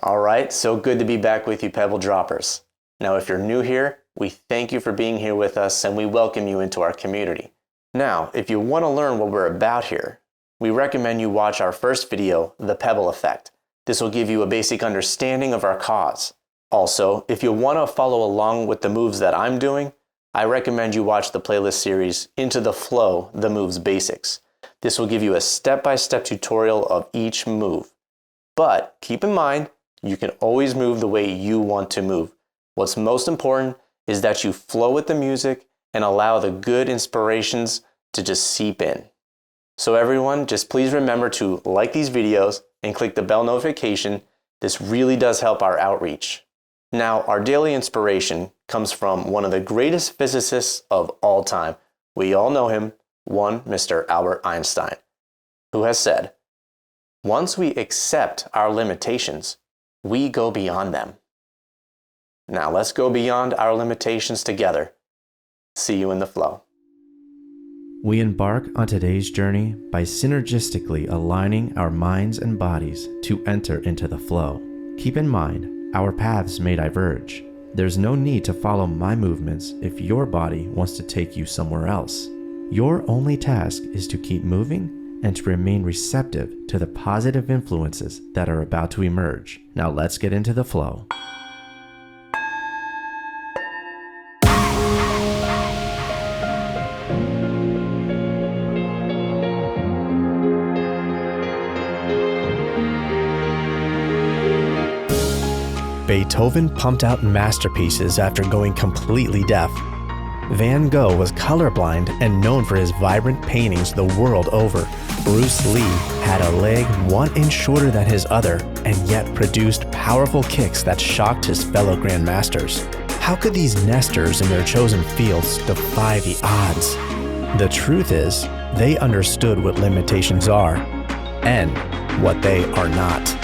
All right, so good to be back with you, Pebble Droppers. Now, if you're new here, we thank you for being here with us and we welcome you into our community. Now, if you want to learn what we're about here, we recommend you watch our first video, The Pebble Effect. This will give you a basic understanding of our cause. Also, if you want to follow along with the moves that I'm doing, I recommend you watch the playlist series Into the Flow, The Moves Basics. This will give you a step-by-step tutorial of each move. But keep in mind, you can always move the way you want to move. What's most important is that you flow with the music and allow the good inspirations to just seep in. So everyone, just please remember to like these videos and click the bell notification. This really does help our outreach. Now, our daily inspiration comes from one of the greatest physicists of all time. We all know him, one Mr. Albert Einstein, who has said, "Once we accept our limitations, we go beyond them." Now let's go beyond our limitations together. See you in the flow. We embark on today's journey by synergistically aligning our minds and bodies to enter into the flow. Keep in mind, our paths may diverge. There's no need to follow my movements if your body wants to take you somewhere else. Your only task is to keep moving and to remain receptive to the positive influences that are about to emerge. Now let's get into the flow. Beethoven pumped out masterpieces after going completely deaf. Van Gogh was colorblind and known for his vibrant paintings the world over. Bruce Lee had a leg 1 inch shorter than his other and yet produced powerful kicks that shocked his fellow grandmasters. How could these nesters in their chosen fields defy the odds? The truth is, they understood what limitations are and what they are not.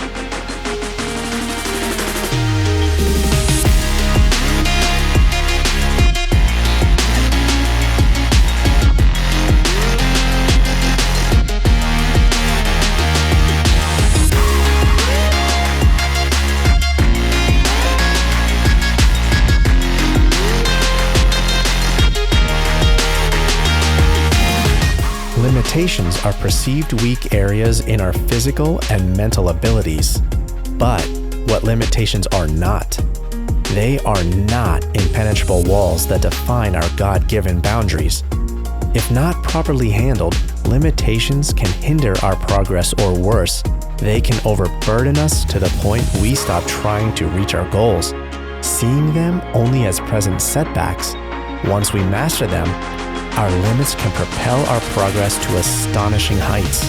Limitations are perceived weak areas in our physical and mental abilities. But what limitations are not? They are not impenetrable walls that define our God-given boundaries. If not properly handled, limitations can hinder our progress, or worse, they can overburden us to the point we stop trying to reach our goals, seeing them only as present setbacks. Once we master them, our limits can propel our progress to astonishing heights.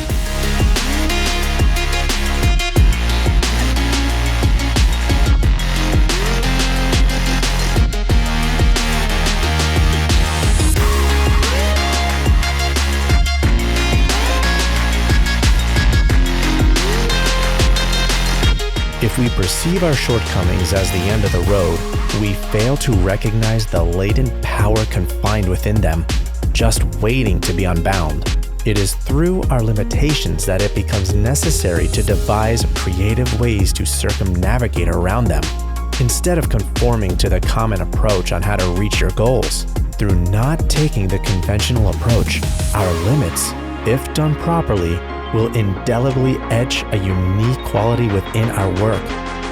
If we perceive our shortcomings as the end of the road, we fail to recognize the latent power confined within them, just waiting to be unbound. It is through our limitations that it becomes necessary to devise creative ways to circumnavigate around them. Instead of conforming to the common approach on how to reach your goals, through not taking the conventional approach, our limits, if done properly, will indelibly etch a unique quality within our work,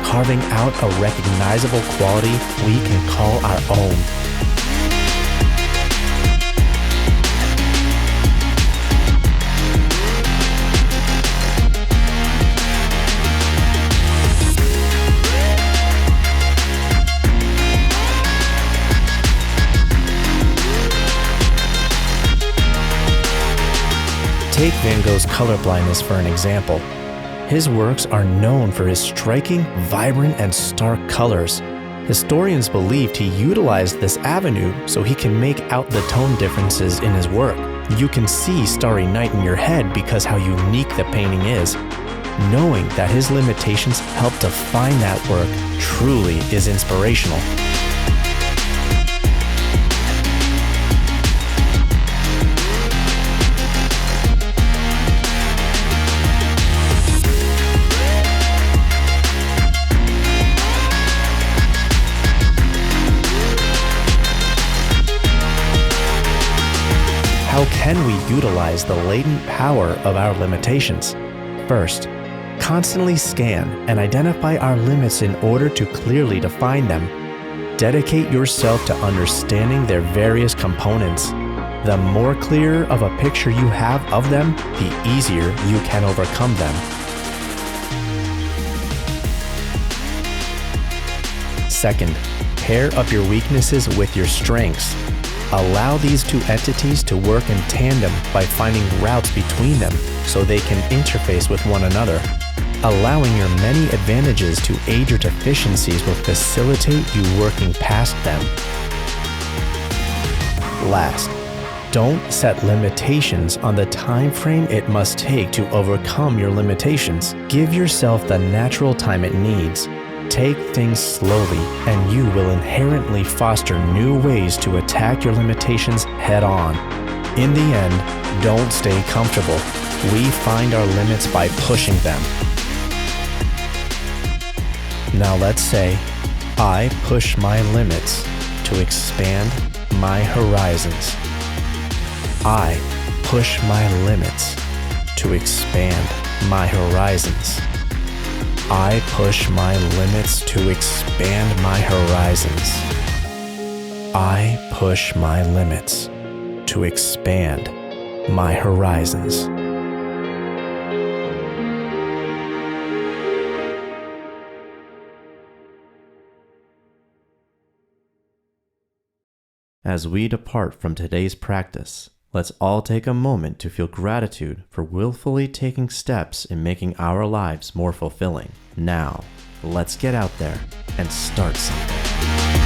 carving out a recognizable quality we can call our own. Take Van Gogh's colorblindness for an example. His works are known for his striking, vibrant, and stark colors. Historians believed he utilized this avenue so he can make out the tone differences in his work. You can see Starry Night in your head because how unique the painting is. Knowing that his limitations help define that work truly is inspirational. can we utilize the latent power of our limitations? First, constantly scan and identify our limits in order to clearly define them. Dedicate yourself to understanding their various components. The more clear of a picture you have of them, the easier you can overcome them. Second, pair up your weaknesses with your strengths. Allow these two entities to work in tandem by finding routes between them so they can interface with one another. Allowing your many advantages to aid your deficiencies will facilitate you working past them. Last, don't set limitations on the time frame it must take to overcome your limitations. Give yourself the natural time it needs. Take things slowly, and you will inherently foster new ways to attack your limitations head on. In the end, don't stay comfortable. We find our limits by pushing them. Now let's say, I push my limits to expand my horizons. I push my limits to expand my horizons. I push my limits to expand my horizons. I push my limits to expand my horizons. As we depart from today's practice, let's all take a moment to feel gratitude for willfully taking steps in making our lives more fulfilling. Now, let's get out there and start something.